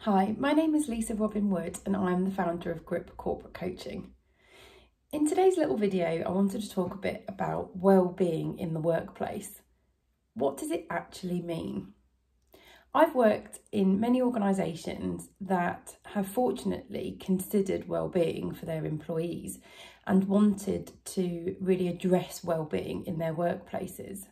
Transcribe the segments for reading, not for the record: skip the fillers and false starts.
Hi, my name is Robyn Wood and I'm the founder of Grip Corporate Coaching. In today's little video, I wanted to talk a bit about well-being in the workplace. What does it actually mean? I've worked in many organisations that have fortunately considered well-being for their employees and wanted to really address well-being in their workplaces.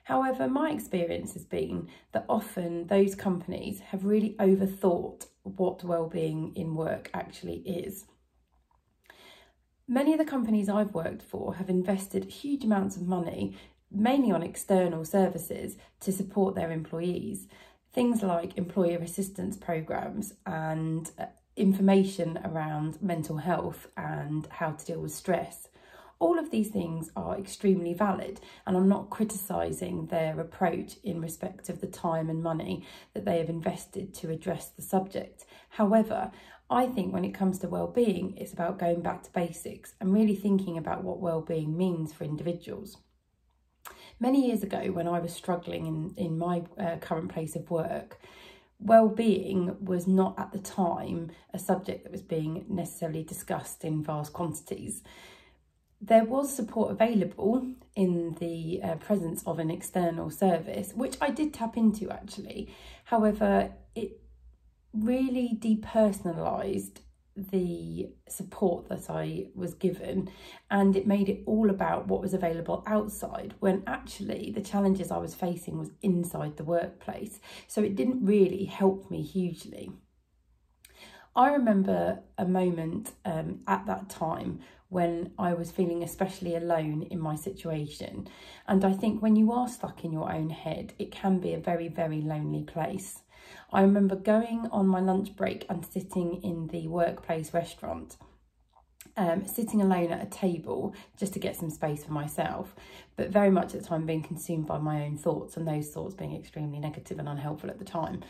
However, my experience has been that often those companies have really overthought what well-being in work actually is. Many of the companies I've worked for have invested huge amounts of money, mainly on external services, to support their employees. Things like employer assistance programs and information around mental health and how to deal with stress. All of these things are extremely valid, and I'm not criticising their approach in respect of the time and money that they have invested to address the subject. However, I think when it comes to well-being, it's about going back to basics and really thinking about what well-being means for individuals. Many years ago, when I was struggling in my current place of work, well-being was not at the time a subject that was being necessarily discussed in vast quantities. There was support available in the presence of an external service, which I did tap into actually. However, it really depersonalised the support that I was given, and it made it all about what was available outside, when actually the challenges I was facing was inside the workplace. So it didn't really help me hugely. I remember a moment at that time when I was feeling especially alone in my situation. And I think when you are stuck in your own head, it can be a very, very lonely place. I remember going on my lunch break and sitting in the workplace restaurant, sitting alone at a table just to get some space for myself, but very much at the time being consumed by my own thoughts, and those thoughts being extremely negative and unhelpful at the time.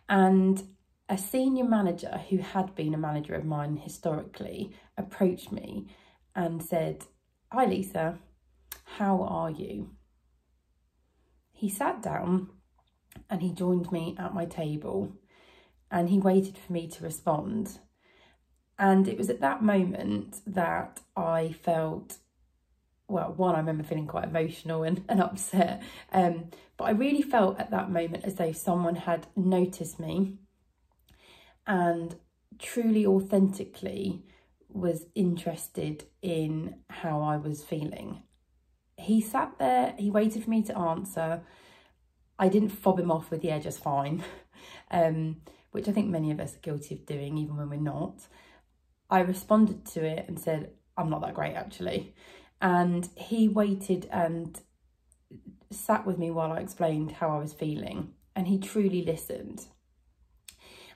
And a senior manager who had been a manager of mine historically approached me and said, "Hi Lisa, how are you?" He sat down and he joined me at my table and he waited for me to respond. And it was at that moment that I felt, well, one, I remember feeling quite emotional and upset, but I really felt at that moment as though someone had noticed me and truly authentically was interested in how I was feeling. He sat there, he waited for me to answer. I didn't fob him off with, "Yeah, just fine," which I think many of us are guilty of doing, even when we're not. I responded to it and said, "I'm not that great, actually." And he waited and sat with me while I explained how I was feeling, and he truly listened.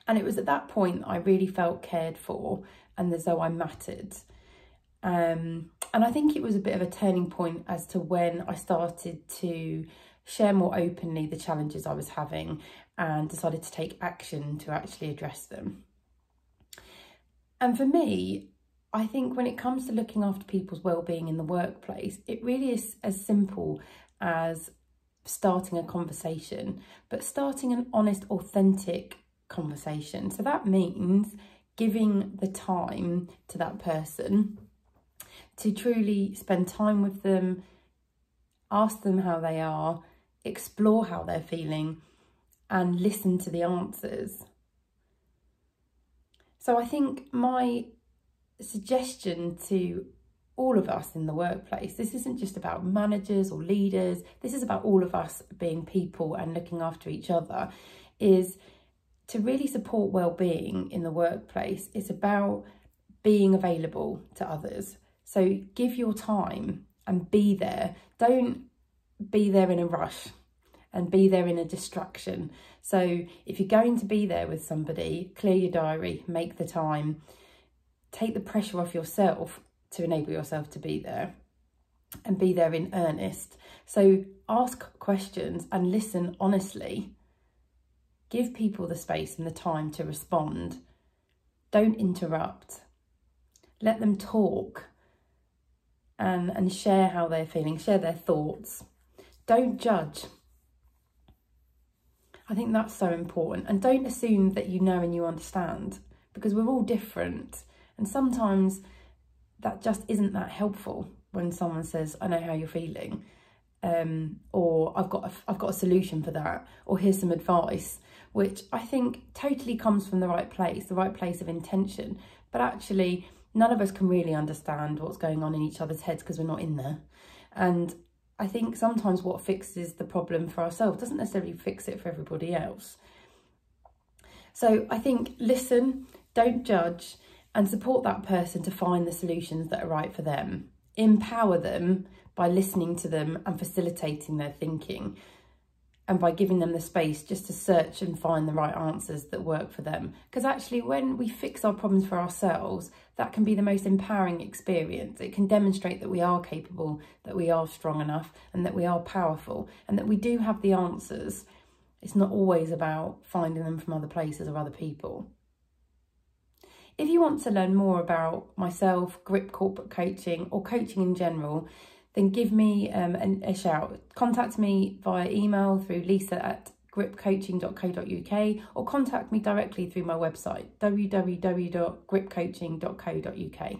And it was at that point that I really felt cared for and as though I mattered. And I think it was a bit of a turning point as to when I started to share more openly the challenges I was having and decided to take action to actually address them. And for me, I think when it comes to looking after people's well-being in the workplace, it really is as simple as starting a conversation, but starting an honest, authentic conversation. So that means giving the time to that person to truly spend time with them, ask them how they are, explore how they're feeling, and listen to the answers. So I think my suggestion to all of us in the workplace, this isn't just about managers or leaders, this is about all of us being people and looking after each other, is to really support well-being in the workplace. It's about being available to others. So give your time and be there. Don't be there in a rush and be there in a distraction. So if you're going to be there with somebody, clear your diary, make the time, take the pressure off yourself to enable yourself to be there and be there in earnest. So ask questions and listen honestly. Give people the space and the time to respond. Don't interrupt. Let them talk and share how they're feeling, share their thoughts. Don't judge. I think that's so important. And don't assume that you know and you understand, because we're all different. And sometimes that just isn't that helpful when someone says, I know how you're feeling, or I've got a solution for that, or here's some advice, which I think totally comes from the right place of intention. But actually, none of us can really understand what's going on in each other's heads because we're not in there. And I think sometimes what fixes the problem for ourselves doesn't necessarily fix it for everybody else. So I think listen, don't judge, and support that person to find the solutions that are right for them. Empower them by listening to them and facilitating their thinking, and by giving them the space just to search and find the right answers that work for them. Because actually, when we fix our problems for ourselves, that can be the most empowering experience. It can demonstrate that we are capable, that we are strong enough, and that we are powerful, and that we do have the answers. It's not always about finding them from other places or other people. If you want to learn more about myself, Grip Corporate Coaching, or coaching in general, then give me a shout. Contact me via email through lisa@gripcoaching.co.uk, or contact me directly through my website, www.gripcoaching.co.uk.